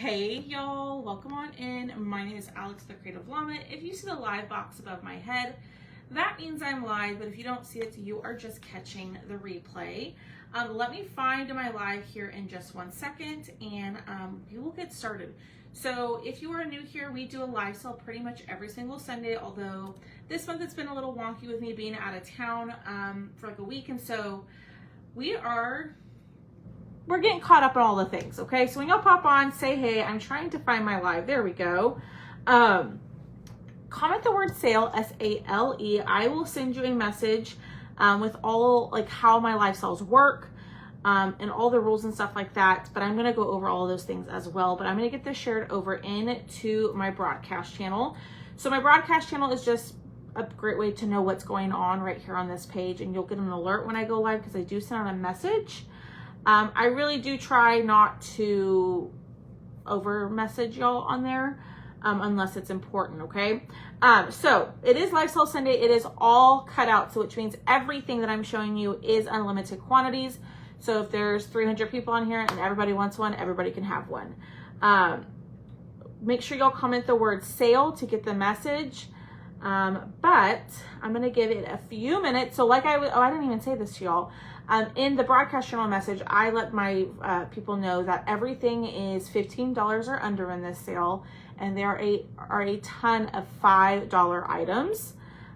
Hey y'all, welcome on in. My name is Alex the Creative Llama. If you see the live box above my head, that means I'm live, but if you don't see it, you are just catching the replay. Let me find my live here in just 1 second and we will get started. So if you are new here, we do a live sale pretty much every single Sunday, although this month it's been a little wonky with me being out of town for like a week, and so we're getting caught up in all the things, okay? So when y'all pop on, say, hey, I'm trying to find my live. There we go. Comment the word sale, S-A-L-E. I will send you a message with all, like, how my live sales work and all the rules and stuff like that. But I'm going to go over all of those things as well. But I'm going to get this shared over into my broadcast channel. So my broadcast channel is just a great way to know what's going on right here on this page. And you'll get an alert when I go live because I do send out a message. I really do try not to over message y'all on there unless it's important, okay? So it is Live Sale Sunday. It is all cut out, so which means everything that I'm showing you is unlimited quantities. So if there's 300 people on here and everybody wants one, everybody can have one. Make sure y'all comment the word sale to get the message. But I'm going to give it a few minutes. So like I didn't even say this to y'all. In the broadcast channel message, I let my people know that everything is $15 or under in this sale, and there are a ton of $5 items.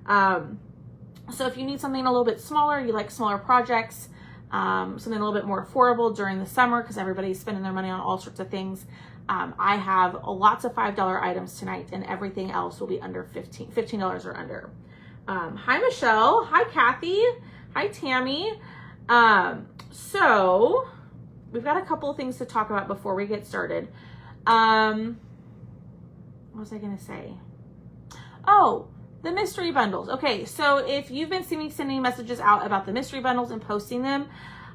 So if you need something a little bit smaller, you like smaller projects, something a little bit more affordable during the summer because everybody's spending their money on all sorts of things, I have lots of $5 items tonight, and everything else will be under $15 or under. Hi, Michelle. Hi, Kathy. Hi, Tammy. So we've got a couple of things to talk about before we get started. What was I going to say? Oh, the mystery bundles. Okay. So if you've been seeing me sending messages out about the mystery bundles and posting them,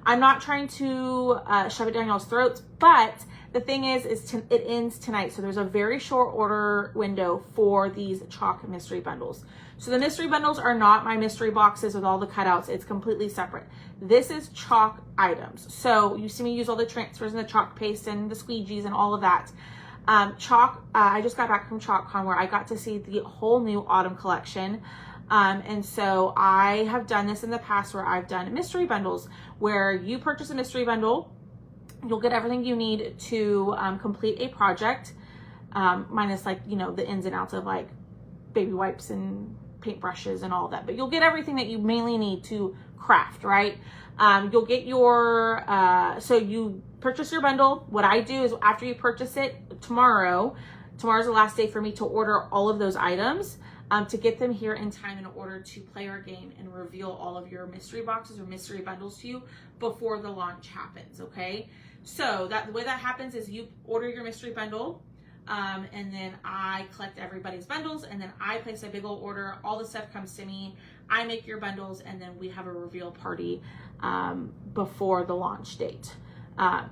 I'm not trying to shove it down y'all's throats, but the thing is it ends tonight. So there's a very short order window for these chalk mystery bundles. So the mystery bundles are not my mystery boxes with all the cutouts. It's completely separate. This is chalk items. So you see me use all the transfers and the chalk paste and the squeegees and all of that. Chalk, I just got back from ChalkCon where I got to see the whole new autumn collection. And so I have done this in the past where I've done mystery bundles where you purchase a mystery bundle, you'll get everything you need to complete a project, minus like, you know, the ins and outs of like baby wipes and paintbrushes and all of that. But you'll get everything that you mainly need to craft, right? You'll get your, so you purchase your bundle. What I do is after you purchase it, tomorrow's the last day for me to order all of those items. To get them here in time in order to play our game and reveal all of your mystery boxes or mystery bundles to you before the launch happens, okay? So the way that happens is you order your mystery bundle, and then I collect everybody's bundles, and then I place a big old order. All the stuff comes to me. I make your bundles, and then we have a reveal party before the launch date.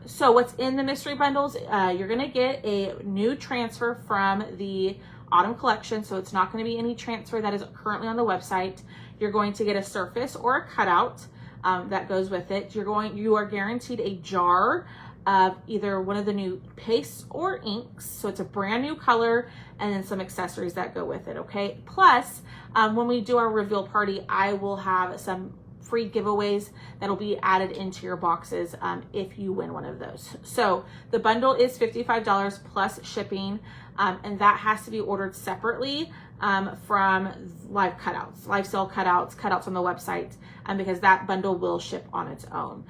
So what's in the mystery bundles? You're going to get a new transfer from the autumn collection, so it's not going to be any transfer that is currently on the website. You're going to get a surface or a cutout that goes with it. You are guaranteed a jar of either one of the new pastes or inks, so it's a brand new color, and then some accessories that go with it, okay? Plus, when we do our reveal party, I will have some free giveaways that'll be added into your boxes if you win one of those. So the bundle is $55 plus shipping, and that has to be ordered separately from live sale cutouts on the website, because that bundle will ship on its own.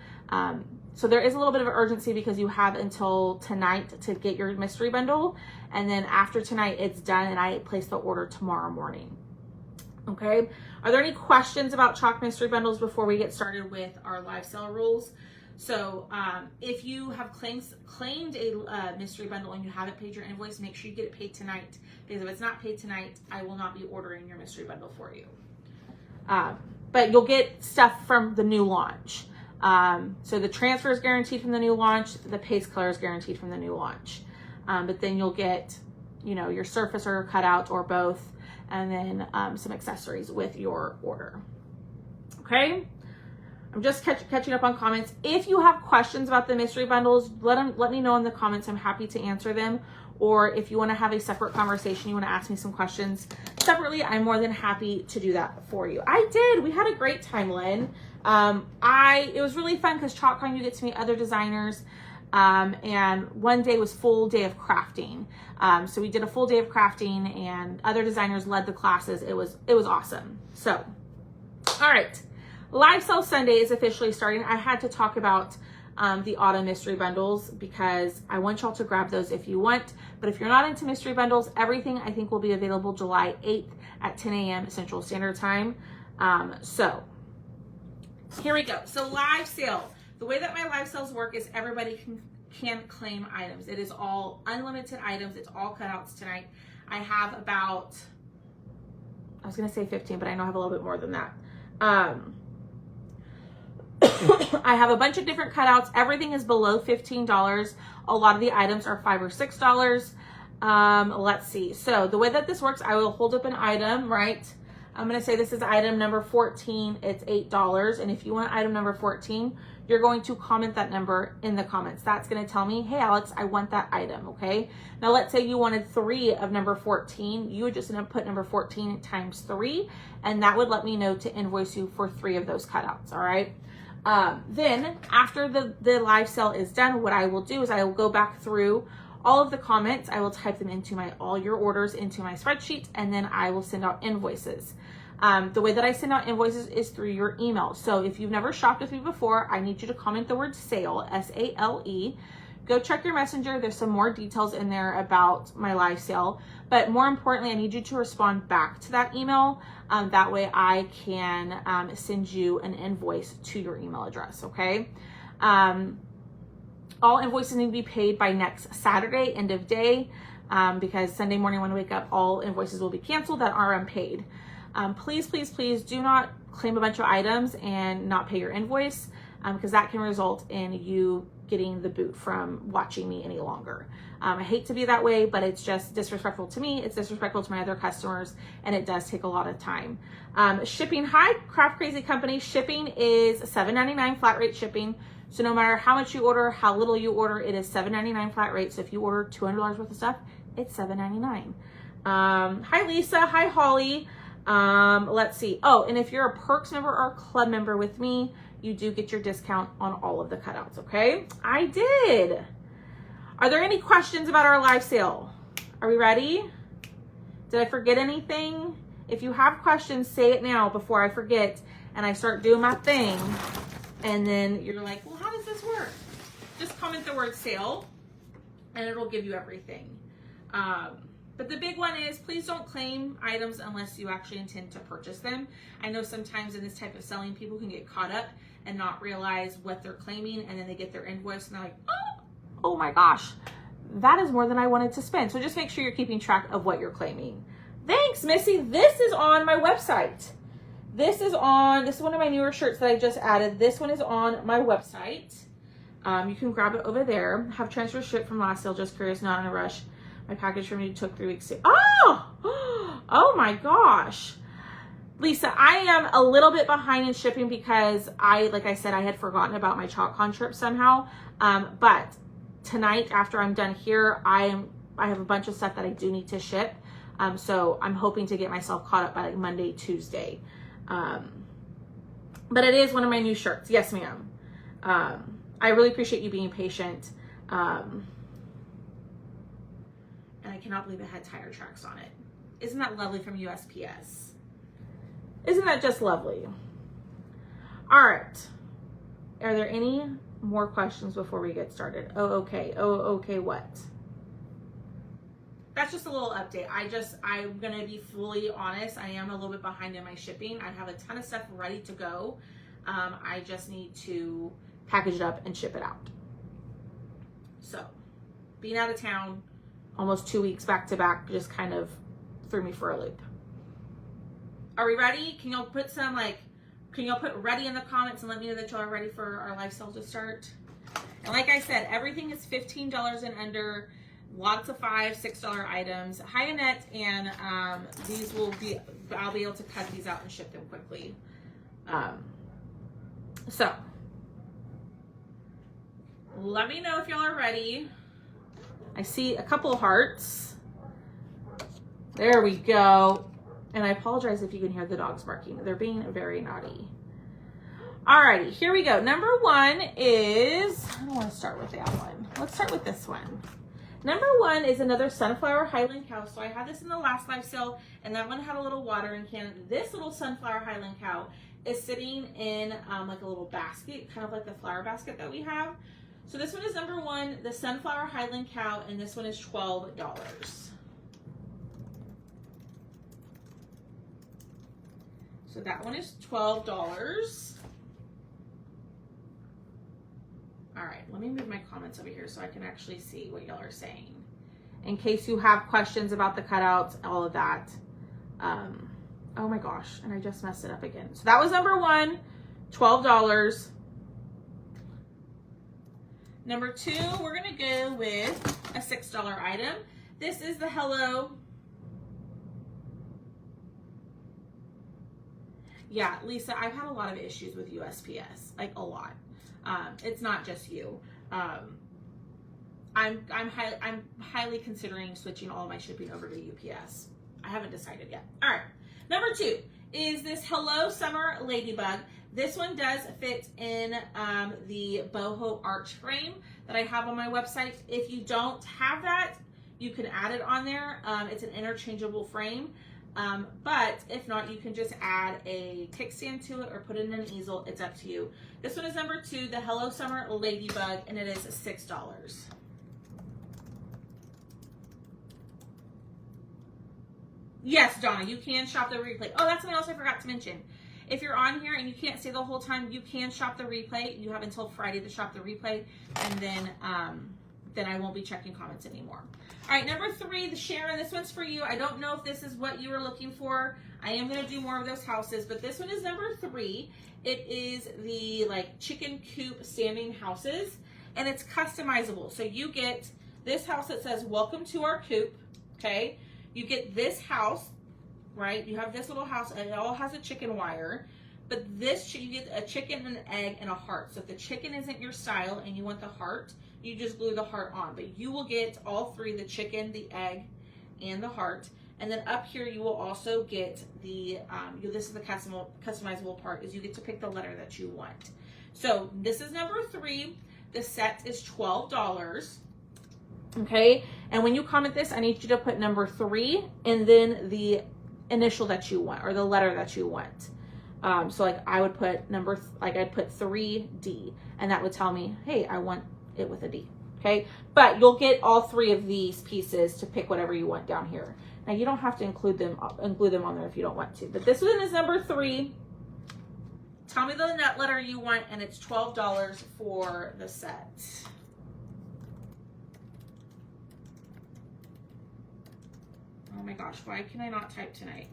So there is a little bit of urgency because you have until tonight to get your mystery bundle, and then after tonight it's done and I place the order tomorrow morning. Okay, are there any questions about chalk mystery bundles before we get started with our live sale rules? So if you have claimed a mystery bundle and you haven't paid your invoice, make sure you get it paid tonight, because if it's not paid tonight, I will not be ordering your mystery bundle for you. But you'll get stuff from the new launch. So the transfer is guaranteed from the new launch, the paste color is guaranteed from the new launch. But then you'll get, you know, your surface or cutout or both, and then some accessories with your order. Okay. I'm just catching up on comments. If you have questions about the mystery bundles, let me know in the comments. I'm happy to answer them. Or if you want to have a separate conversation, you want to ask me some questions separately, I'm more than happy to do that for you. I did. We had a great time, Lynn. It was really fun because ChalkCon, you get to meet other designers. And one day was full day of crafting. So we did a full day of crafting and other designers led the classes. It was awesome. So, all right. Live Sale Sunday is officially starting. I had to talk about the autumn mystery bundles because I want y'all to grab those if you want. But if you're not into mystery bundles, everything I think will be available July 8th at 10 a.m. Central Standard Time. So here we go. So live sale. The way that my live sales work is everybody can claim items. It is all unlimited items. It's all cutouts tonight. I have about, I was going to say 15, but I know I have a little bit more than that. I have a bunch of different cutouts. Everything is below $15. A lot of the items are $5 or $6. Let's see. So the way that this works, I will hold up an item, right? I'm going to say this is item number 14. It's $8. And if you want item number 14, you're going to comment that number in the comments. That's going to tell me, hey, Alex, I want that item. Okay. Now let's say you wanted 3 of number 14. You would just put number 14 times 3, and that would let me know to invoice you for 3 of those cutouts. All right. Then after the live sale is done, what I will do is I will go back through all of the comments. I will type them into all your orders into my spreadsheet, and then I will send out invoices. The way that I send out invoices is through your email. So if you've never shopped with me before, I need you to comment the word sale, S-A-L-E. Go check your messenger. There's some more details in there about my live sale. But more importantly, I need you to respond back to that email. That way I can send you an invoice to your email address, okay? All invoices need to be paid by next Saturday, end of day, because Sunday morning when I wake up, all invoices will be canceled that are unpaid. Please, please, please do not claim a bunch of items and not pay your invoice, because that can result in you getting the boot from watching me any longer. I hate to be that way, but it's just disrespectful to me. It's disrespectful to my other customers, and it does take a lot of time. Shipping, hi, Craft Crazy Company. Shipping is $7.99 flat rate shipping. So no matter how much you order, how little you order, it is $7.99 flat rate. So if you order $200 worth of stuff, it's $7.99. Hi, Lisa. Hi, Holly. Let's see. Oh, and if you're a Perks member or a club member with me, you do get your discount on all of the cutouts, okay? I did. Are there any questions about our live sale? Are we ready? Did I forget anything? If you have questions, say it now before I forget and I start doing my thing. And then you're like, well, how does this work? Just comment the word sale and it'll give you everything. But the big one is please don't claim items unless you actually intend to purchase them. I know sometimes in this type of selling, people can get caught up and not realize what they're claiming, and then they get their invoice and they're like, oh my gosh, that is more than I wanted to spend. So just make sure you're keeping track of what you're claiming. Thanks, Missy. This is on my website. This is one of my newer shirts that I just added. This one is on my website. You can grab it over there. Have transfer shipped from last sale. Just curious, not in a rush. My package from you took 3 weeks to, oh my gosh. Lisa, I am a little bit behind in shipping because like I said, I had forgotten about my ChalkCon trip somehow. But tonight after I'm done here, I have a bunch of stuff that I do need to ship. So I'm hoping to get myself caught up by like Monday, Tuesday. But it is one of my new shirts. Yes, ma'am. I really appreciate you being patient. And I cannot believe it had tire tracks on it. Isn't that lovely from USPS? Isn't that just lovely? All right. Are there any more questions before we get started? Oh, okay, what? That's just a little update. I'm going to be fully honest. I am a little bit behind in my shipping. I have a ton of stuff ready to go. I just need to package it up and ship it out. So being out of town, almost 2 weeks back to back, just kind of threw me for a loop. Are we ready? Can y'all put ready in the comments and let me know that y'all are ready for our live sale to start? And like I said, everything is $15 and under. Lots of $5, $6 items. Hi, Annette, and I'll be able to cut these out and ship them quickly. So let me know if y'all are ready. I see a couple of hearts. There we go. And I apologize if you can hear the dogs barking. They're being very naughty. Alrighty, here we go. Number one is, I don't want to start with that one. Let's start with this one. Number one is another Sunflower Highland Cow. So I had this in the last live sale, and that one had a little watering can. This little Sunflower Highland Cow is sitting in like a little basket, kind of like the flower basket that we have. So this one is number one, the Sunflower Highland Cow, and this one is $12. So that one is $12. All right, let me move my comments over here so I can actually see what y'all are saying. In case you have questions about the cutouts, all of that. Oh my gosh, and I just messed it up again. So that was number one, $12. Number two, we're gonna go with a $6 item. This is the Hello. Yeah, Lisa, I've had a lot of issues with USPS, like a lot. It's not just you. I'm highly considering switching all of my shipping over to UPS. I haven't decided yet. All right. Number two is this Hello Summer Ladybug. This one does fit in the boho arch frame that I have on my website. If you don't have that, you can add it on there. It's an interchangeable frame. But if not, you can just add a kickstand to it or put it in an easel. It's up to you. This one is number two, the Hello Summer Ladybug, and it is $6. Yes, Donna, you can shop the replay. Oh, that's something else I forgot to mention. If you're on here and you can't stay the whole time, you can shop the replay. You have until Friday to shop the replay, and then I won't be checking comments anymore. All right, number three, the Sharon. This one's for you. I don't know if this is what you were looking for. I am going to do more of those houses, but this one is number three. It is the like chicken coop standing houses, and it's customizable. So you get this house that says, "Welcome to our coop." Okay, you get this house, right? You have this little house, and it all has a chicken wire. But this, you get a chicken, an egg, and a heart. So if the chicken isn't your style and you want the heart, you just glue the heart on. But you will get all three, the chicken, the egg, and the heart. And then up here, you will also get the, this is the customizable part, is you get to pick the letter that you want. So this is number three. The set is $12. Okay, and when you comment this, I need you to put number three and then the initial that you want or the letter that you want. So like I would put I'd put 3D, and that would tell me, hey, I want it with a D. Okay, but you'll get all three of these pieces to pick whatever you want down here. Now you don't have to include them on there if you don't want to, but this one is number three. Tell me the net letter you want, and it's $12 for the set. Oh my gosh, why can I not type tonight?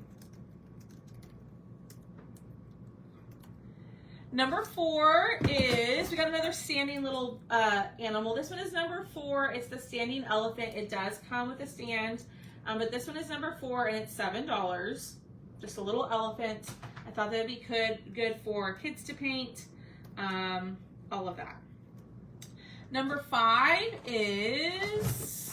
Number four is, we got another standing little animal. This one is number four. It's the standing elephant. It does come with a stand, but this one is number four, and it's $7. Just a little elephant. I thought that would be good for kids to paint, all of that. Number five is...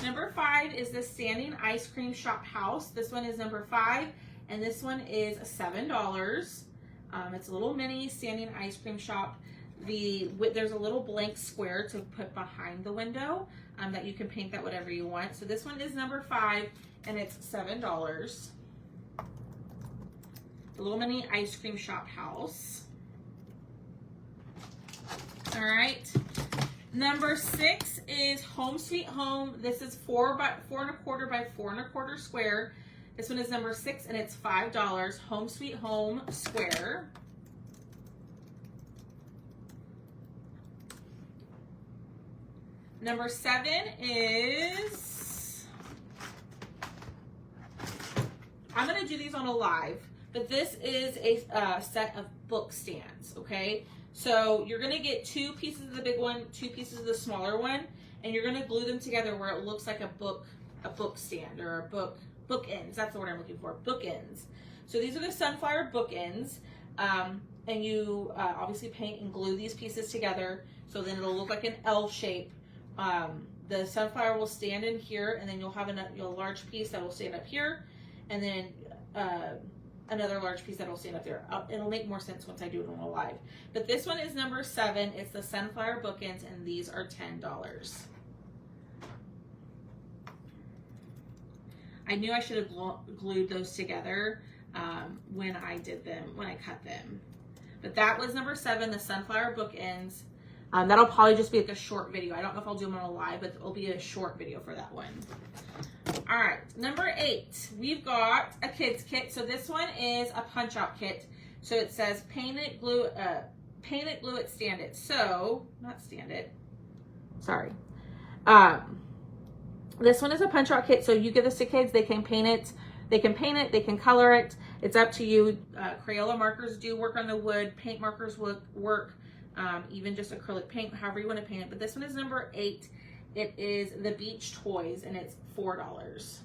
Number five is the standing ice cream shop house. This one is number five, and this one is $7. It's a little mini standing ice cream shop. There's a little blank square to put behind the window that you can paint that whatever you want. So this one is number five, and it's $7. The little mini ice cream shop house. All right. Number six is Home Sweet Home. This is 4 1/4 by 4 1/4 square. This one is number six, and it's $5. Home Sweet Home square. Number seven is, I'm going to do these on a live, but this is a set of book stands, okay? So you're going to get 2 pieces of the big one, 2 pieces of the smaller one, and you're going to glue them together where it looks like a book stand or a bookends. That's the word I'm looking for, bookends. So these are the sunflower bookends. And you obviously paint and glue these pieces together, so then it'll look like an L shape. The sunflower will stand in here, and then you'll have a large piece that will stand up here, and then another large piece that will stand up there. It'll make more sense once I do it on a live. But this one is number 7. It's the sunflower bookends, and these are $10. I knew I should have glued those together when I cut them. But that was number 7, the sunflower bookends. That'll probably just be like a short video. I don't know if I'll do them on a live, but it'll be a short video for that one. All right, number 8, we've got a kids kit. So this one is a punch out kit. So it says paint it, glue it, stand it. So, not stand it. Sorry. This one is a punch out kit. So you give this to kids, they can paint it. They can color it. It's up to you. Crayola markers do work on the wood. Paint markers work. Even just acrylic paint, however you want to paint it. But this one is number 8. It is the Beach Toys, and it's $4.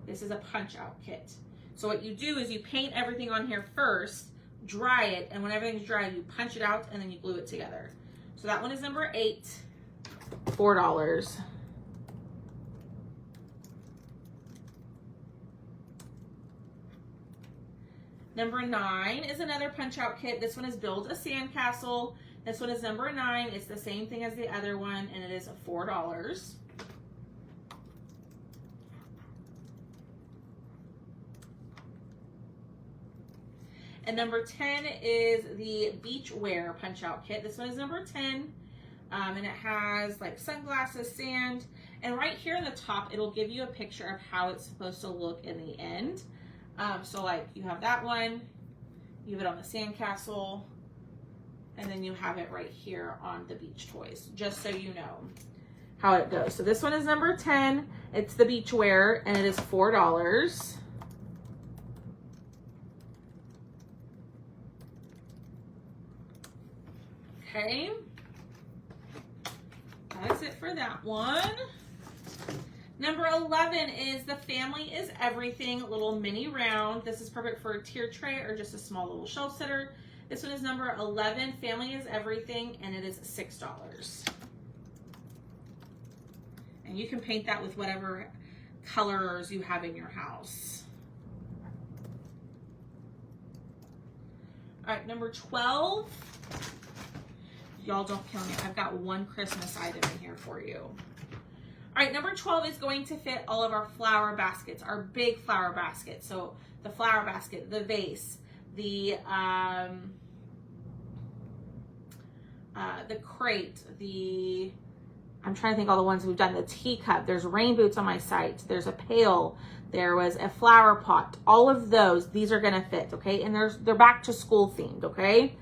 This is a punch out kit. So what you do is you paint everything on here first, dry it, and when everything's dry, you punch it out, and then you glue it together. So that one is number 8, $4. Number 9 is another punch out kit. This one is Build a Sandcastle. This one is number 9. It's the same thing as the other one, and it is $4. And number 10 is the Beachwear punch out kit. This one is number 10. And it has like sunglasses, sand, and right here in the top, it'll give you a picture of how it's supposed to look in the end. So like you have that one, you have it on the sandcastle, and then you have it right here on the Beach Toys, just so you know how it goes. So this one is number 10. It's the Beachwear, and it is $4. Okay. That's it for that one. Number 11 is the Family is Everything little mini round. This is perfect for a tier tray or just a small little shelf sitter. This one is number 11, Family is Everything, and it is $6. And you can paint that with whatever colors you have in your house. All right, number 12. Y'all don't kill me. I've got one Christmas item in here for you. All right, number 12 is going to fit all of our flower baskets, our big flower baskets. So the flower basket, the vase, the crate, I'm trying to think all the ones we've done, the teacup, there's rain boots on my site, there's a pail, there was a flower pot, all of those, these are gonna fit, okay? And they're back to school themed, okay?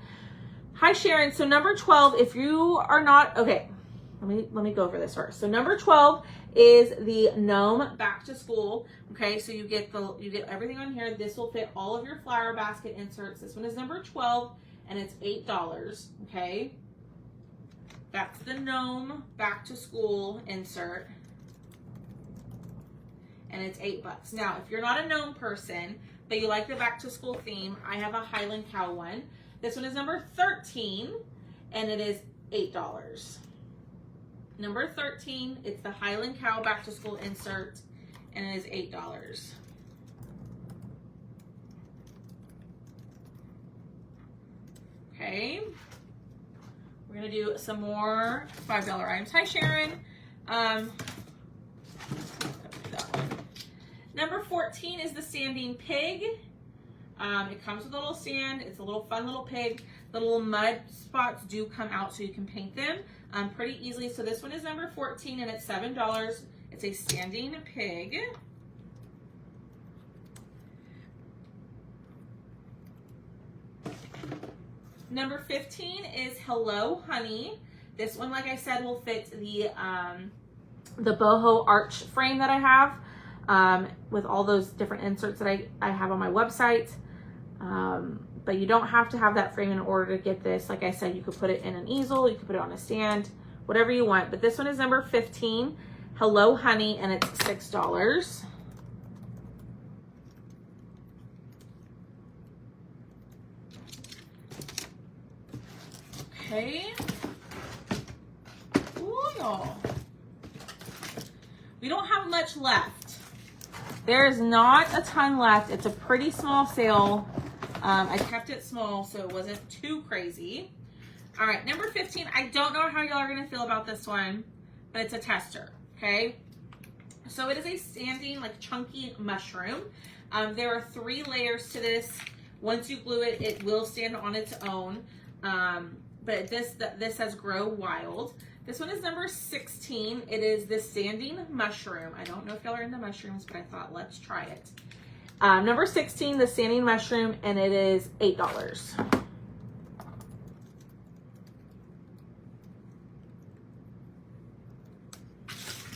Hi, Sharon. So number 12, if you are not, okay, let me go over this first. So number 12 is the gnome back to school. Okay, so you get everything on here. This will fit all of your flower basket inserts. This one is number 12, and it's $8. Okay, that's the gnome back to school insert, and it's $8. Now, if you're not a gnome person, but you like the back to school theme, I have a Highland Cow one. This one is number 13, and it is $8. Number 13, it's the Highland Cow back to school insert, and it is $8. Okay, we're gonna do some more $5 items. Hi, Sharon. Number 14 is the Standing Pig. It comes with a little stand. It's a little fun little pig. The little mud spots do come out so you can paint them pretty easily. So this one is number 14, and it's $7. It's a standing pig. Number 15 is Hello Honey. This one, like I said, will fit the boho arch frame that I have with all those different inserts that I have on my website. But you don't have to have that frame in order to get this. Like I said, you could put it in an easel, you could put it on a stand, whatever you want. But this one is number 15, Hello Honey, and it's $6. Okay. Ooh, y'all. We don't have much left. There's not a ton left. It's a pretty small sale. I kept it small so it wasn't too crazy. All right, number 15. I don't know how y'all are gonna feel about this one, but it's a tester, okay? So it is a standing, like chunky mushroom. There are 3 layers to this. Once you glue it, it will stand on its own. But this says Grow Wild. This one is number 16. It is the standing mushroom. I don't know if y'all are into mushrooms, but I thought let's try it. Number 16, the standing mushroom, and it is $8.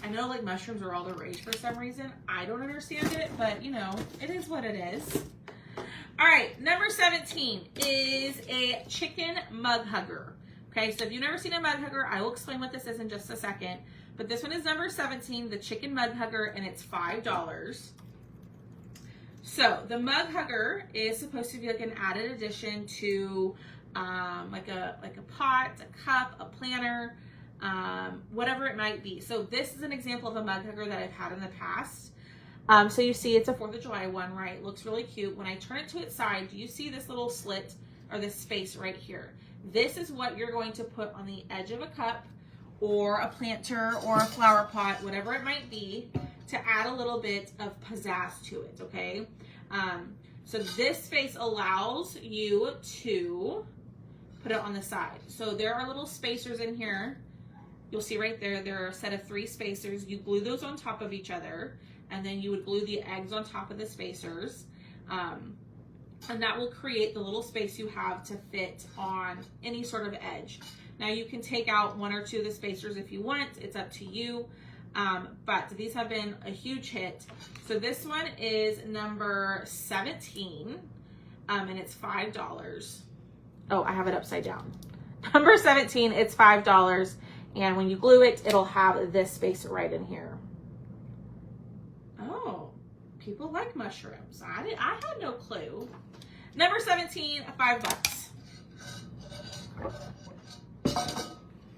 I know like mushrooms are all the rage for some reason. I don't understand it, but you know, it is what it is. All right, number 17 is a chicken mug hugger. Okay, so if you've never seen a mug hugger, I will explain what this is in just a second. But this one is number 17, the chicken mug hugger, and it's $5. So the mug hugger is supposed to be like an added addition to like a pot, a cup, a planner, whatever it might be. So this is an example of a mug hugger that I've had in the past. So you see it's a 4th of July one, right? Looks really cute. When I turn it to its side, do you see this little slit or this space right here? This is what you're going to put on the edge of a cup or a planter or a flower pot, whatever it might be, to add a little bit of pizzazz to it, okay? So this space allows you to put it on the side. So there are little spacers in here. You'll see right there, there are a set of 3 spacers. You glue those on top of each other, and then you would glue the eggs on top of the spacers. And that will create the little space you have to fit on any sort of edge. Now you can take out 1 or 2 of the spacers if you want, it's up to you. But these have been a huge hit. So this one is number 17, and it's $5. Oh, I have it upside down. Number 17, it's $5. And when you glue it, it'll have this space right in here. Oh, people like mushrooms. I had no clue. Number 17, $5.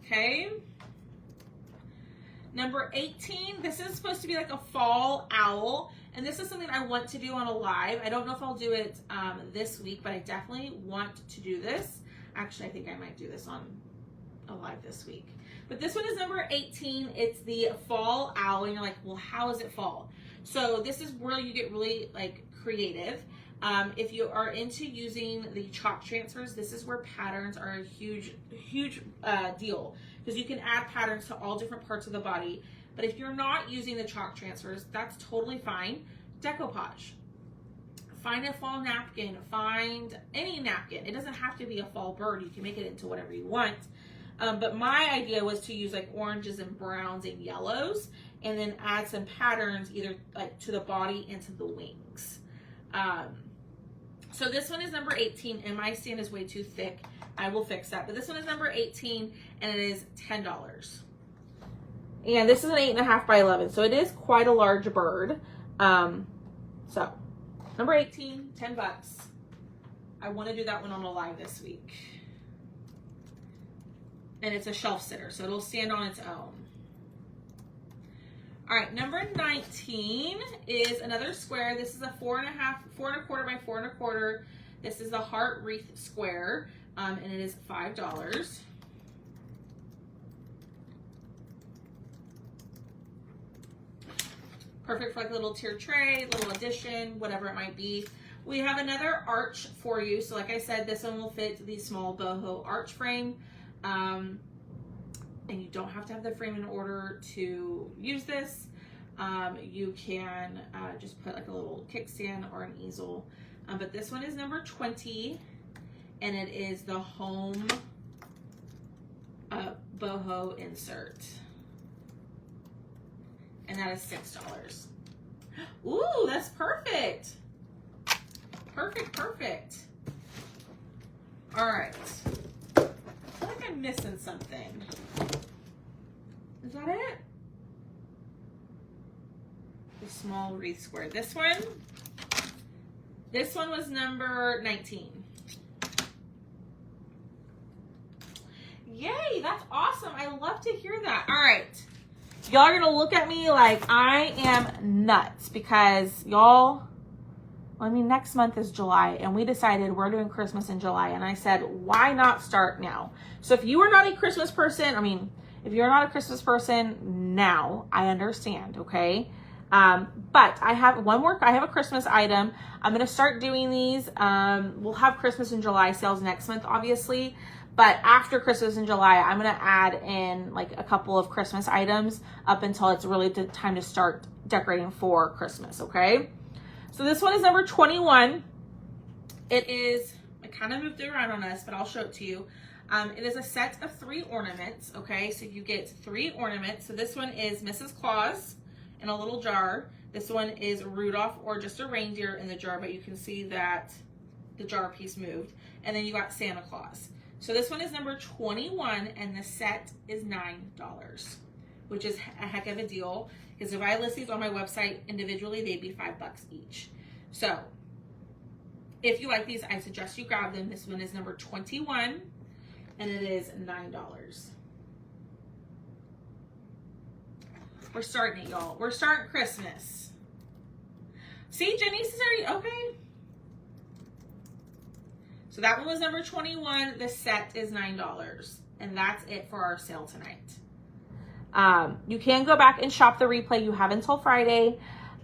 Okay. Number 18, this is supposed to be like a fall owl. And this is something I want to do on a live. I don't know if I'll do it this week, but I definitely want to do this. Actually, I think I might do this on a live this week. But this one is number 18. It's the fall owl. And you're like, well, how is it fall? So this is where you get really like creative. If you are into using the chalk transfers, this is where patterns are a huge deal, because you can add patterns to all different parts of the body. But if you're not using the chalk transfers, that's totally fine. Decoupage. Find a fall napkin, find any napkin. It doesn't have to be a fall bird. You can make it into whatever you want. But my idea was to use like oranges and browns and yellows, and then add some patterns either like to the body and to the wings. So this one is number 18, and my stand is way too thick. I will fix that. But this one is number 18, and it is $10. And this is an 8.5 by 11, so it is quite a large bird. So number 18, $10. I want to do that one on a live this week. And it's a shelf sitter, so it'll stand on its own. All right, number 19 is another square. This is a 4.25 by 4.25. This is the heart wreath square, and it is $5. Perfect for like a little tier tray, little addition, whatever it might be. We have another arch for you. So like I said, this one will fit the small boho arch frame. And you don't have to have the frame in order to use this. You can just put like a little kickstand or an easel. But this one is number 20, and it is the home boho insert. And that is $6. Ooh, that's perfect. Perfect. All right. I feel like I'm missing something. Is that it? The small wreath square. This one was number 19. Okay, that's awesome. I love to hear that. All right. Y'all are going to look at me like I am nuts because y'all, I mean, next month is July and we decided we're doing Christmas in July. And I said, why not start now? So if you are not a Christmas person, I mean, if you're not a Christmas person now, I understand, okay? But I have I have a Christmas item. I'm going to start doing these. We'll have Christmas in July sales next month, obviously. But after Christmas in July, I'm going to add in like a couple of Christmas items up until it's really time to start decorating for Christmas, okay? So this one is number 21. It is, I kind of moved it around on us, but I'll show it to you. It is a set of 3 ornaments, okay? So you get 3 ornaments. So this one is Mrs. Claus in a little jar. This one is Rudolph or just a reindeer in the jar, but you can see that the jar piece moved. And then you got Santa Claus. So this one is number 21 and the set is $9, which is a heck of a deal because if I list these on my website individually, they'd be $5 each. So if you like these, I suggest you grab them. This one is number 21 and it is $9. We're starting it, y'all. We're starting Christmas. See, Janice is already, okay. So that one was number 21. The set is $9. And that's it for our sale tonight. You can go back and shop the replay. You have until Friday.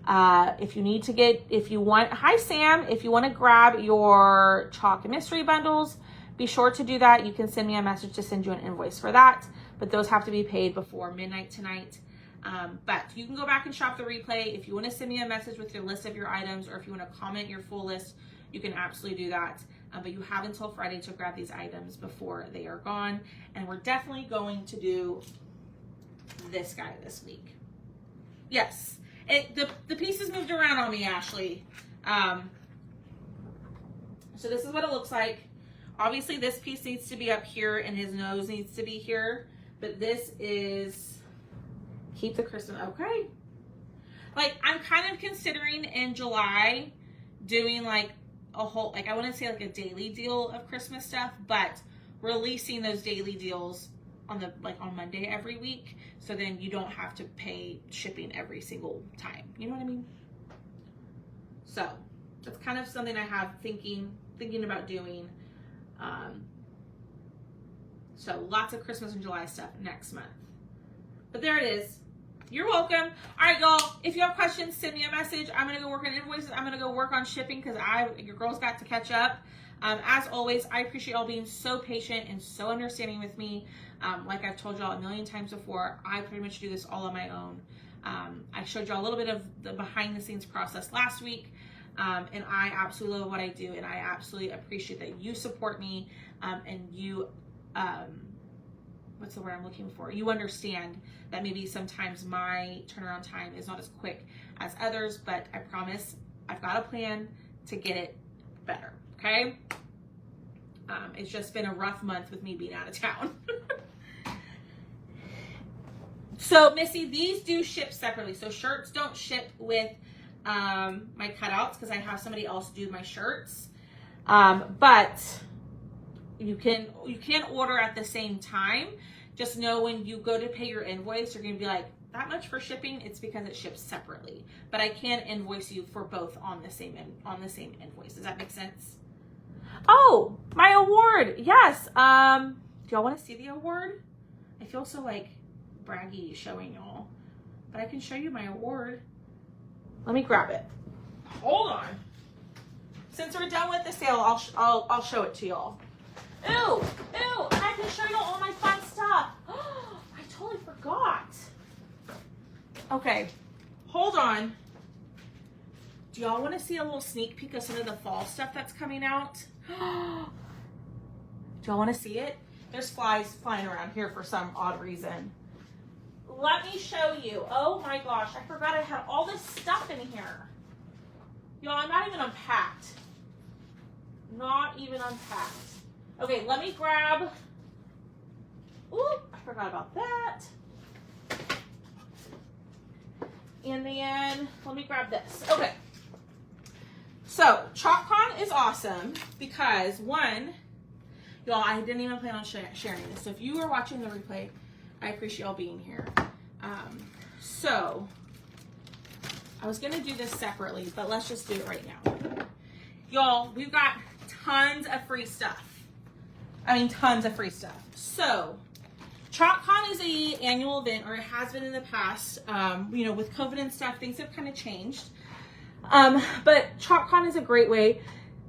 If you want, hi Sam, if you want to grab your chalk and mystery bundles, be sure to do that. You can send me a message to send you an invoice for that. But those have to be paid before midnight tonight. But you can go back and shop the replay. If you want to send me a message with your list of your items or if you want to comment your full list, you can absolutely do that. But you have until Friday to grab these items before they are gone. And we're definitely going to do this guy this week. Yes, the pieces moved around on me, Ashley. So this is what it looks like. Obviously, this piece needs to be up here and his nose needs to be here. But this is, keep the Christmas, okay. Like, I'm kind of considering in July doing like a whole, like I wouldn't say like a daily deal of Christmas stuff, but releasing those daily deals on on Monday every week. So then you don't have to pay shipping every single time. You know what I mean? So that's kind of something I have thinking about doing. So lots of Christmas and July stuff next month. But there it is. You're welcome. All right, y'all. If you have questions, send me a message. I'm going to go work on invoices. I'm going to go work on shipping because your girls got to catch up. As always, I appreciate y'all being so patient and so understanding with me. Like I've told y'all a million times before, I pretty much do this all on my own. I showed y'all a little bit of the behind the scenes process last week. And I absolutely love what I do. And I absolutely appreciate that you support me and you, what's the word I'm looking for? You understand that maybe sometimes my turnaround time is not as quick as others, but I promise I've got a plan to get it better, okay? It's just been a rough month with me being out of town. So, Missy, these do ship separately. So shirts don't ship with my cutouts because I have somebody else do my shirts. But you can order at the same time. Just know when you go to pay your invoice, you're going to be like, that much for shipping. It's because it ships separately. But I can invoice you for both on the same invoice. Does that make sense? Oh, my award. Yes. Do y'all want to see the award? I feel so like braggy showing y'all. But I can show you my award. Let me grab it. Hold on. Since we're done with the sale, I'll show it to y'all. Ooh, and I can show you all my fun stuff. I totally forgot. Okay, hold on. Do y'all want to see a little sneak peek of some of the fall stuff that's coming out? Do y'all want to see it? There's flies flying around here for some odd reason. Let me show you. Oh my gosh, I forgot I had all this stuff in here. Y'all, I'm not even unpacked. Not even unpacked. Okay, let me grab, ooh, I forgot about that. And then, let me grab this. Okay. So, ChalkCon is awesome because, one, Y'all, I didn't even plan on sharing this. So if you are watching the replay, I appreciate y'all being here. So I was gonna do this separately, but let's just do it right now. Y'all, we've got tons of free stuff. I mean, tons of free stuff. So ChalkCon is a annual event, or it has been in the past. You know, with COVID and stuff, things have kind of changed. But ChalkCon is a great way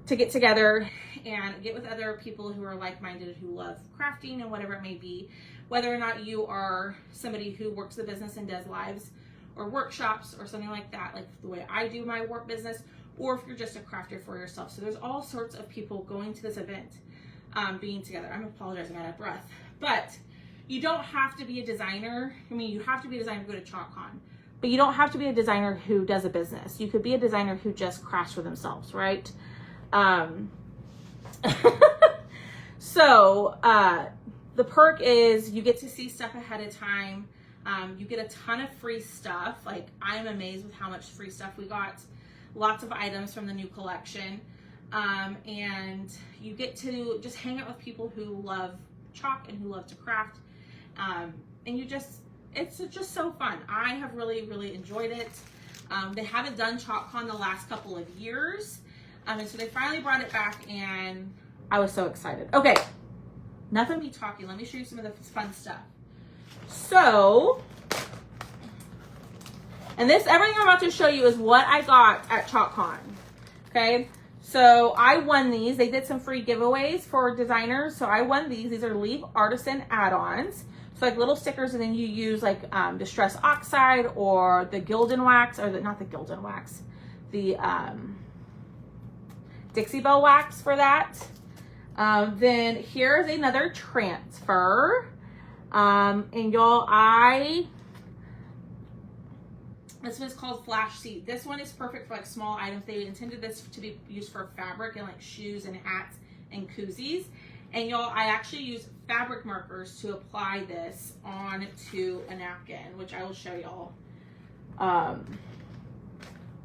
to get together and get with other people who are like-minded, who love crafting and whatever it may be. Whether or not you are somebody who works the business and does lives or workshops or something like that, like the way I do my work business, or if you're just a crafter for yourself. So there's all sorts of people going to this event, being together. I'm apologizing, I'm out of breath. But you don't have to be a designer. I mean, you have to be a designer to go to ChalkCon, but you don't have to be a designer who does a business. You could be a designer who just crafts for themselves, right? So the perk is you get to see stuff ahead of time. You get a ton of free stuff. Like, I'm amazed with how much free stuff we got. Lots of items from the new collection. And you get to just hang out with people who love chalk and who love to craft. And it's just so fun. I have really, really enjoyed it. They haven't done ChalkCon the last couple of years. And so they finally brought it back, and I was so excited. Okay, enough of me talking. Let me show you some of the fun stuff. So, and everything I'm about to show you is what I got at ChalkCon. Okay, so I won these. They did some free giveaways for designers. So I won these. These are Leaf Artisan add-ons. So like little stickers, and then you use like Distress Oxide or the Gildan Wax, or not the Gildan Wax, the Dixie Belle Wax for that. Then here's another transfer. And y'all, this one is called Flash Seat. This one is perfect for like small items. They intended this to be used for fabric and like shoes and hats and koozies. And y'all, I actually use fabric markers to apply this onto a napkin, which I will show y'all.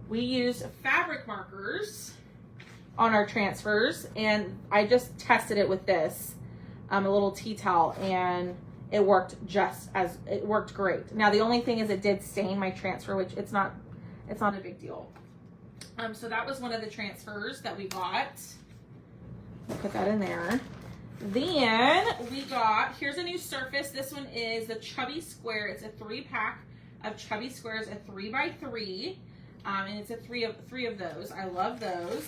We use fabric markers on our transfers, and I just tested it with this, a little tea towel, and it worked it worked great. Now the only thing is it did stain my transfer, which it's not a big deal. So that was one of the transfers that we got. I'll put that in there. Then we got, here's a new surface. This one is the Chubby Square. It's a 3-pack of Chubby Squares, a 3x3, and it's a three of those. I love those.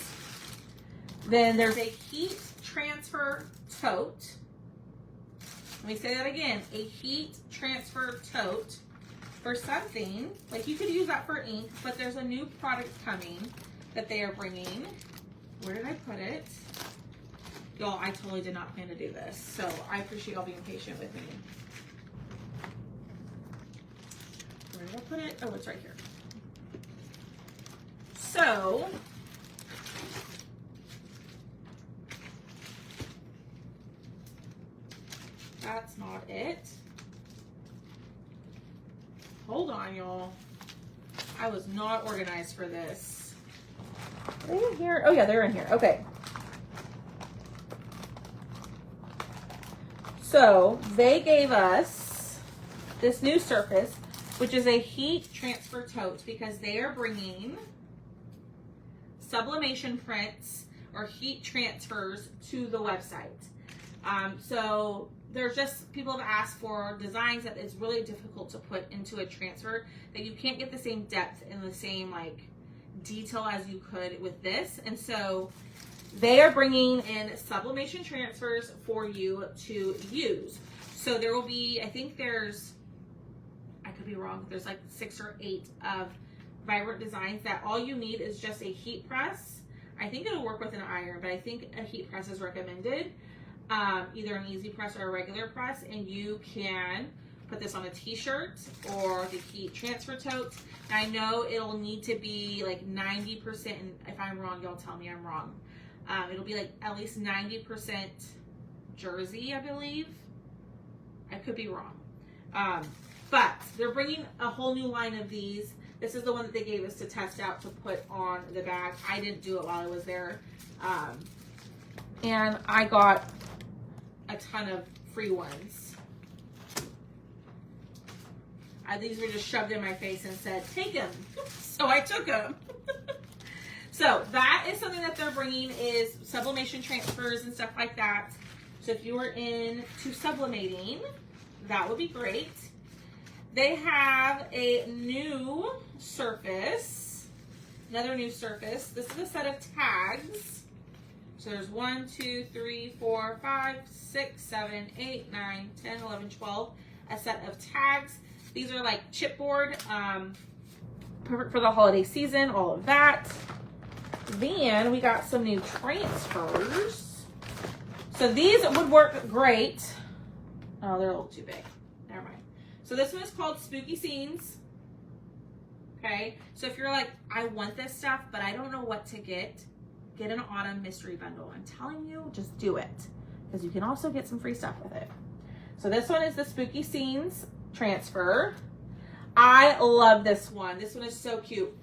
Then there's a heat transfer tote. Let me say that again. A heat transfer tote for something. Like, you could use that for ink, but there's a new product coming that they are bringing. Where did I put it? Y'all, I totally did not plan to do this, so I appreciate y'all being patient with me. Where did I put it? Oh, it's right here. So, that's not it. Hold on, y'all. I was not organized for this. Are they in here? Oh yeah, they're in here. Okay. So they gave us this new surface, which is a heat transfer tote, because they are bringing sublimation prints or heat transfers to the website. So there's just, people have asked for designs that it's really difficult to put into a transfer, that you can't get the same depth and the same like detail as you could with this. And so they are bringing in sublimation transfers for you to use. So there will be, I think there's, I could be wrong, there's like 6 or 8 of vibrant designs that all you need is just a heat press. I think it'll work with an iron, but I think a heat press is recommended. Either an easy press or a regular press, and you can put this on a t-shirt or the heat transfer tote. And I know it'll need to be like 90%, and if I'm wrong, y'all tell me I'm wrong. It'll be like at least 90% jersey, I believe. I could be wrong. But they're bringing a whole new line of these. This is the one that they gave us to test out to put on the bag. I didn't do it while I was there. And I got a ton of free ones. These were just shoved in my face and said, take them. So I took them. So that is something that they're bringing, is sublimation transfers and stuff like that. So if you are into sublimating, that would be great. They have a new surface, another new surface. This is a set of tags. So there's 1, 2, 3, 4, 5, 6, 7, 8, 9, 10, 11, 12. A set of tags. These are like chipboard, perfect for the holiday season, all of that. Then we got some new transfers. So these would work great. Oh, they're a little too big. Never mind. So this one is called Spooky Scenes. Okay. So if you're like, I want this stuff, but I don't know what to get an autumn mystery bundle. I'm telling you, just do it. Because you can also get some free stuff with it. So this one is the Spooky Scenes transfer. I love this one. This one is so cute.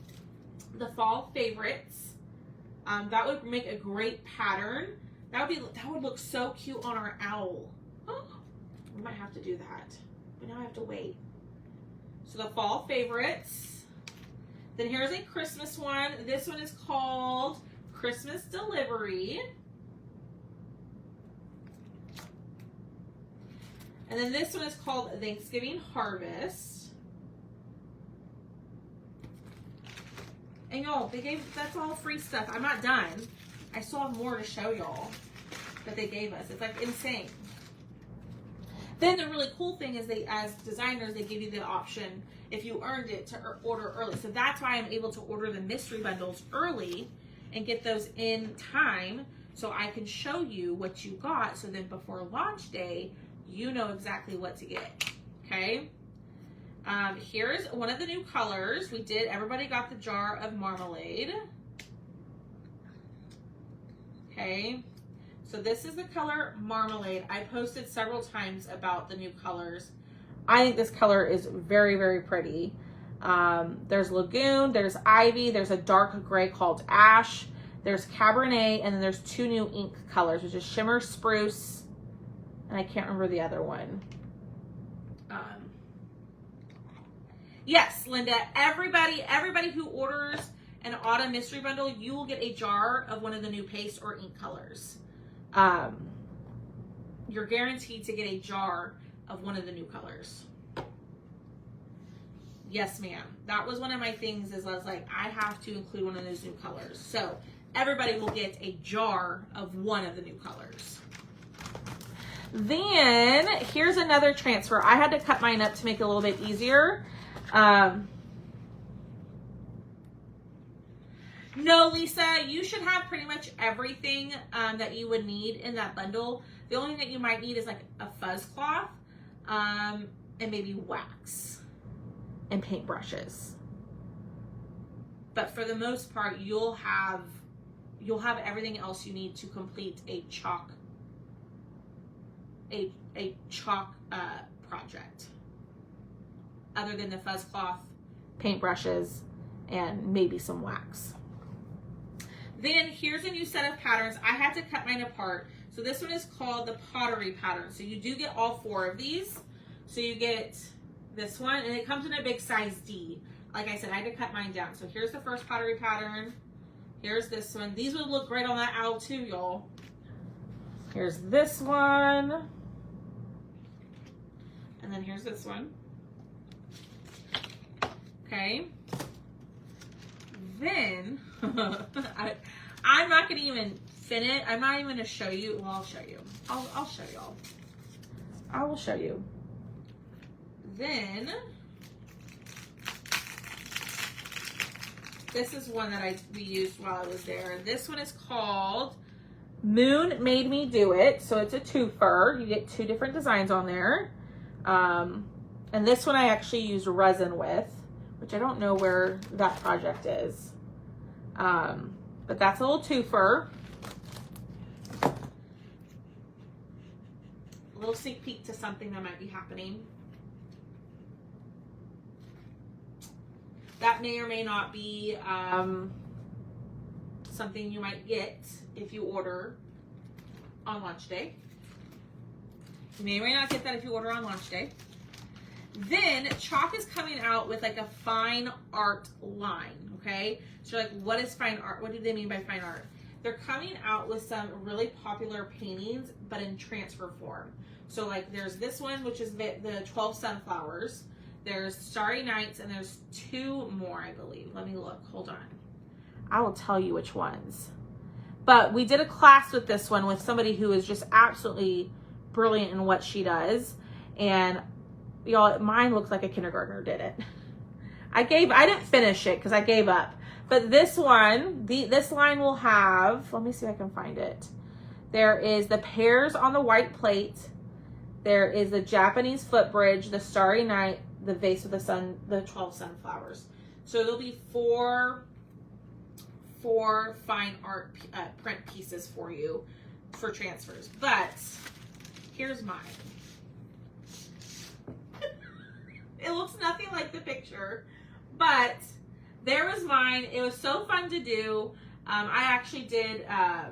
The fall favorites. That would make a great pattern. That would look so cute on our owl. Oh, we might have to do that, but now I have to wait. So the fall favorites. Then here's a Christmas one. This one is called Christmas Delivery. And then this one is called Thanksgiving Harvest. And y'all, that's all free stuff. I'm not done. I still have more to show y'all that they gave us. It's like insane. Then the really cool thing is as designers, they give you the option, if you earned it, to order early. So that's why I'm able to order the mystery bundles early and get those in time so I can show you what you got. So then before launch day, you know exactly what to get. Okay. Here's one of the new colors. Everybody got the jar of marmalade. Okay. So this is the color Marmalade. I posted several times about the new colors. I think this color is very, very pretty. There's Lagoon, there's Ivy, there's a dark gray called Ash, there's Cabernet, and then there's 2 new ink colors, which is Shimmer Spruce, and I can't remember the other one. Yes, Linda, everybody who orders an autumn mystery bundle, you will get a jar of one of the new paste or ink colors. You're guaranteed to get a jar of one of the new colors. Yes, ma'am. That was one of my things, is I was like, I have to include one of those new colors. So everybody will get a jar of one of the new colors. Then here's another transfer. I had to cut mine up to make it a little bit easier. No, Lisa, you should have pretty much everything that you would need in that bundle. The only thing that you might need is like a fuzz cloth and maybe wax and paintbrushes. But for the most part, you'll have everything else you need to complete a chalk project. Other than the fuzz cloth, paintbrushes, and maybe some wax. Then here's a new set of patterns. I had to cut mine apart. So this one is called the pottery pattern. So you do get all 4 of these. So you get this one, and it comes in a big size D. Like I said, I had to cut mine down. So here's the first pottery pattern. Here's this one. These would look great on that owl too, y'all. Here's this one. And then here's this one. Okay. Then, I'm not going to even finish. I'm not even going to show you. Well, I'll show you. I'll show y'all. I will show you. Then, this is one that we used while I was there. This one is called Moon Made Me Do It. So it's a twofer. You get 2 different designs on there. And this one I actually used resin with, which I don't know where that project is. But that's a little twofer. A little sneak peek to something that might be happening. That may or may not be something you might get if you order on launch day. You may or may not get that if you order on launch day. Then Chalk is coming out with like a fine art line, okay? So like, what is fine art? What do they mean by fine art? They're coming out with some really popular paintings, but in transfer form. So like there's this one, which is the 12 Sunflowers. There's Starry Nights, and there's 2 more, I believe. Let me look, hold on. I will tell you which ones. But we did a class with this one with somebody who is just absolutely brilliant in what she does. And y'all, mine looks like a kindergartner did it. I didn't finish it because I gave up. But this one, this line will have, let me see if I can find it. There is the pears on the white plate. There is the Japanese footbridge, the Starry Night, the vase with the sun, the 12 sunflowers. So there'll be four fine art print pieces for you for transfers. But here's mine. It looks nothing like the picture, but there was mine. It was so fun to do. I actually did, I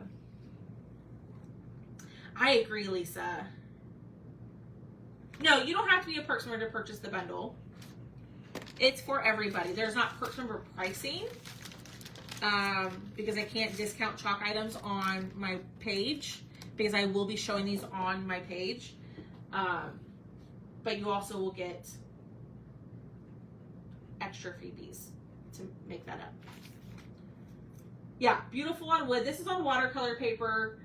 agree, Lisa. No, you don't have to be a Perks member to purchase the bundle. It's for everybody. There's not Perks member pricing because I can't discount Chalk items on my page because I will be showing these on my page. But you also will get extra freebies to make that up. Yeah, beautiful on wood. This is on watercolor paper.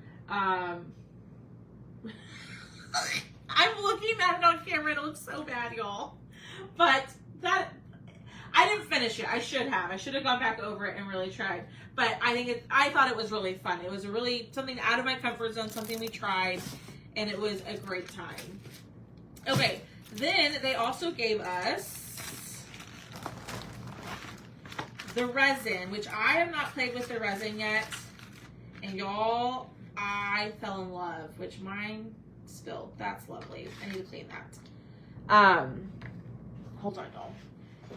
I'm looking at it on camera. It looks so bad, y'all. But that, I didn't finish it. I should have. I should have gone back over it and really tried. But I thought it was really fun. It was really something out of my comfort zone, something we tried, and it was a great time. Okay, then they also gave us the resin, which I have not played with the resin yet. And y'all, I fell in love, which mine spilled. That's lovely. I need to clean that. Hold on, y'all.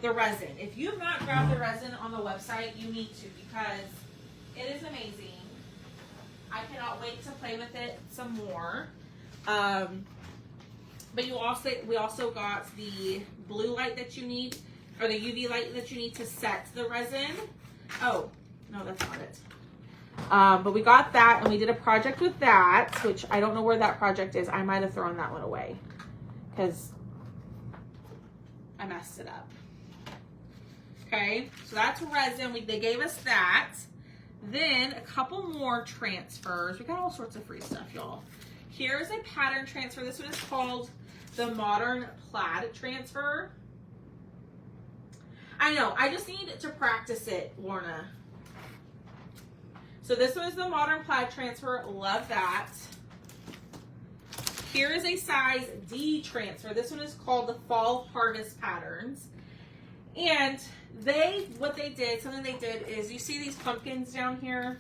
The resin. If you've not grabbed the resin on the website, you need to because it is amazing. I cannot wait to play with it some more. But we also got the blue light that you need, or the UV light that you need to set the resin. Oh, no, that's not it. But we got that, and we did a project with that, which I don't know where that project is. I might have thrown that one away because I messed it up. Okay, so that's resin. They gave us that. Then a couple more transfers. We got all sorts of free stuff, y'all. Here's a pattern transfer. This one is called the Modern Plaid Transfer. I know, I just need to practice it, Lorna. So this one is the Modern Plaid Transfer. Love that. Here is a size D transfer. This one is called the Fall Harvest Patterns. And something they did is, you see these pumpkins down here?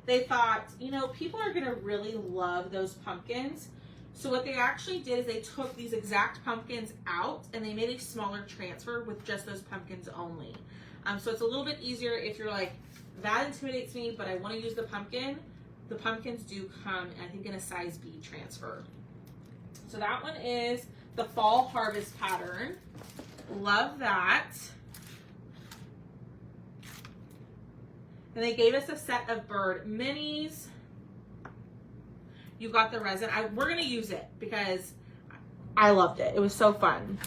They thought, you know, people are going to really love those pumpkins. So what they actually did is they took these exact pumpkins out and they made a smaller transfer with just those pumpkins only. So it's a little bit easier if you're like, that intimidates me, but I want to use the pumpkin. The pumpkins do come, I think, in a size B transfer. So that one is the Fall Harvest Pattern. Love that. And they gave us a set of bird minis. You got the resin. We're going to use it because I loved it. It was so fun.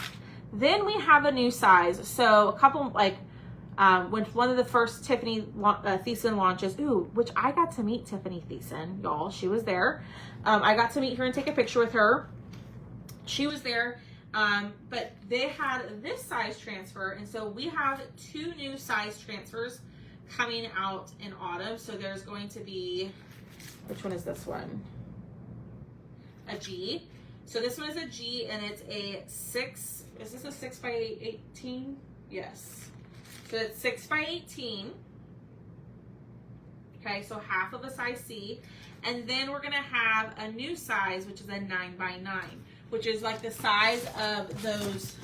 Then we have a new size. So a couple, like, when one of the first Tiffany Thiessen launches, which I got to meet Tiffany Thiessen, y'all. She was there. I got to meet her and take a picture with her. She was there. But they had this size transfer. And so we have 2 new size transfers coming out in autumn. So there's going to be, which one is this one? A G. So this one is a G, and it's a 6. Is this a 6 by 18? Yes. So it's 6 by 18. Okay, so half of a size C. And then we're gonna have a new size, which is a 9 by 9, which is like the size of those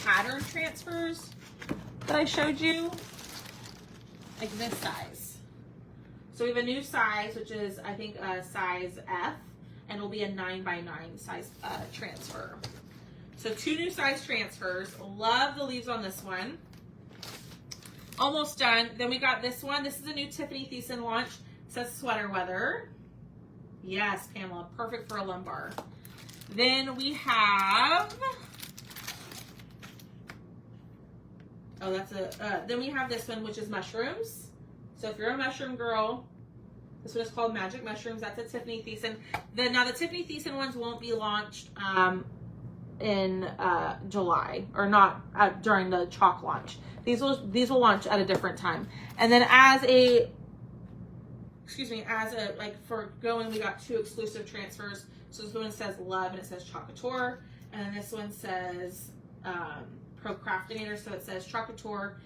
pattern transfers that I showed you. Like this size. So we have a new size, which is, I think, a size F. and it'll be a 9x9 size transfer. So 2 new size transfers. Love the leaves on this one. Almost done. Then we got this one. This is a new Tiffany Thiessen launch. It says sweater weather. Yes, Pamela, perfect for a lumbar. Then we have, then we have this one, which is mushrooms. So if you're a mushroom girl, this one is called Magic Mushrooms. That's a Tiffany Thiessen. Now the Tiffany Thiessen ones won't be launched in July, or not during the chalk launch. These will launch at a different time. And then for going, we got 2 exclusive transfers. So this one says Love and it says Chocateur, and then this one says Procrastinator. So it says Chocateur,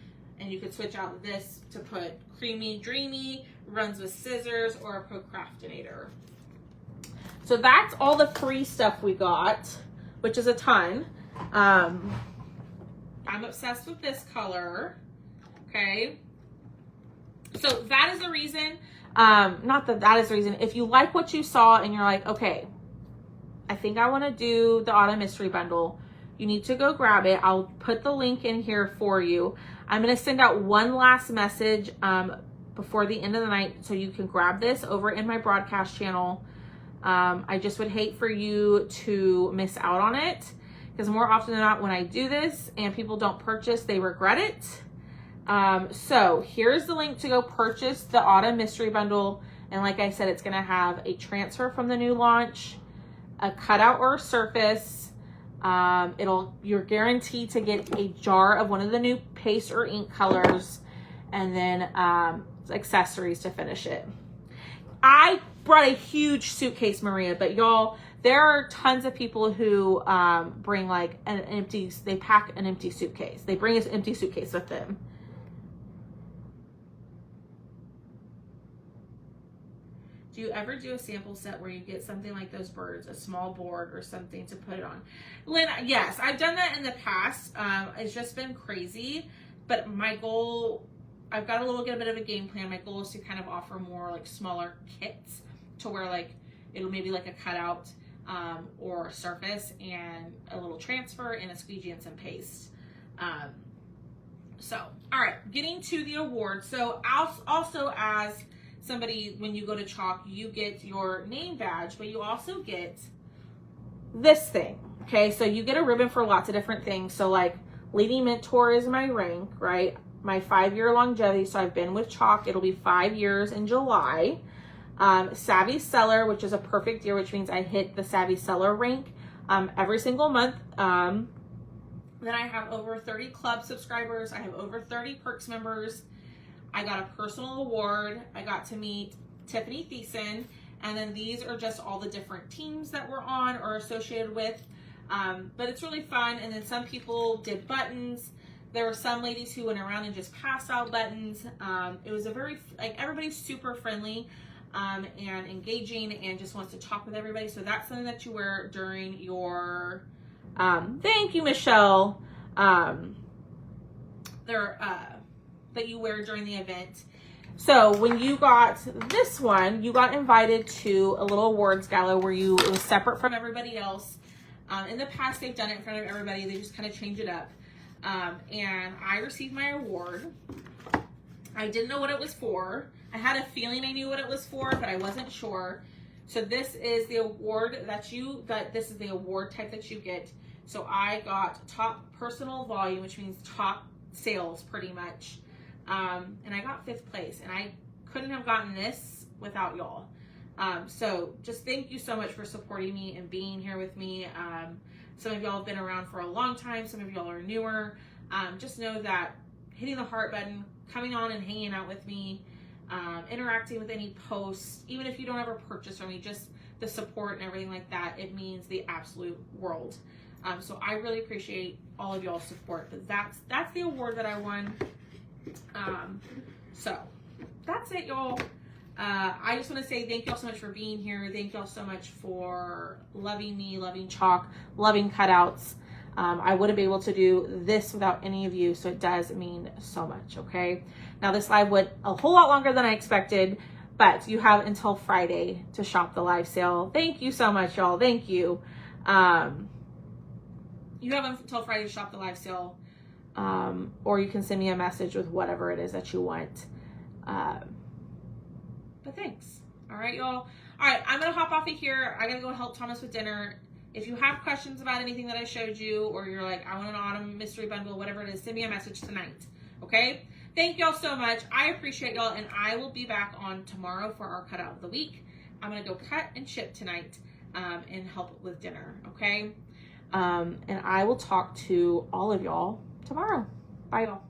and you could switch out this to put Creamy Dreamy, Runs with Scissors, or a Procrastinator. So that's all the free stuff we got, which is a ton. I'm obsessed with this color. Okay. So that is the reason. Not that is the reason. If you like what you saw and you're like, okay, I think I want to do the Autumn Mystery Bundle, you need to go grab it. I'll put the link in here for you. I'm going to send out one last message before the end of the night so you can grab this over in my broadcast channel. I just would hate for you to miss out on it, because more often than not, when I do this and people don't purchase, they regret it. So here's the link to go purchase the Autumn Mystery Bundle. And like I said, it's going to have a transfer from the new launch, a cutout or a surface. You're guaranteed to get a jar of one of the new paste or ink colors, and then accessories to finish it. I brought a huge suitcase, Maria, but y'all, there are tons of people who bring like they pack an empty suitcase. They bring an empty suitcase with them. Do you ever do a sample set where you get something like those birds, a small board or something to put it on? Lynn, yes, I've done that in the past. It's just been crazy, but my goal, I've got a little bit of a game plan. My goal is to kind of offer more like smaller kits to where like it'll maybe like a cutout or a surface and a little transfer and a squeegee and some paste. So, all right, getting to the award. So also as somebody, when you go to chalk, you get your name badge, but you also get this thing. Okay, so you get a ribbon for lots of different things. So like Lady Mentor is my rank, right? My 5-year longevity. So I've been with chalk. It'll be 5 years in July. Savvy Seller, which is a perfect year, which means I hit the Savvy Seller rank every single month. Then I have over 30 club subscribers. I have over 30 Perks members. I got a personal award. I got to meet Tiffany Thiessen. And then these are just all the different teams that we're on or associated with. But it's really fun. And then some people did buttons. There were some ladies who went around and just passed out buttons. It was a very, like, everybody's super friendly and engaging and just wants to talk with everybody. So that's something that you wear during your, thank you, Michelle. That you wear during the event. So when you got this one, you got invited to a little awards gala where it was separate from everybody else. In the past, they've done it in front of everybody. They just kind of change it up. And I received my award. I didn't know what it was for. I had a feeling I knew what it was for, but I wasn't sure. So this is the award this is the award type that you get. So I got top personal volume, which means top sales pretty much. And I got 5th place, and I couldn't have gotten this without y'all. So just thank you so much for supporting me and being here with me. Some of y'all have been around for a long time. Some of y'all are newer. Just know that hitting the heart button, coming on and hanging out with me, interacting with any posts, even if you don't ever purchase from me, just the support and everything like that, it means the absolute world. So I really appreciate all of y'all's support. But that's the award that I won. So that's it, y'all. I just want to say thank y'all so much for being here. Thank y'all so much for loving me, loving chalk, loving cutouts. I wouldn't be able to do this without any of you, so it does mean so much, okay? Now, this live went a whole lot longer than I expected, But you have until Friday to shop the live sale. Thank you so much, y'all. Thank you. You have until Friday to shop the live sale. Or you can send me a message with whatever it is that you want. But thanks. All right, y'all. All right, I'm going to hop off of here. I got to go help Thomas with dinner. If you have questions about anything that I showed you, or you're like, I want an autumn mystery bundle, whatever it is, send me a message tonight. Okay? Thank y'all so much. I appreciate y'all, and I will be back on tomorrow for our cutout of the week. I'm going to go cut and ship tonight and help with dinner. Okay? And I will talk to all of y'all tomorrow. Bye, y'all.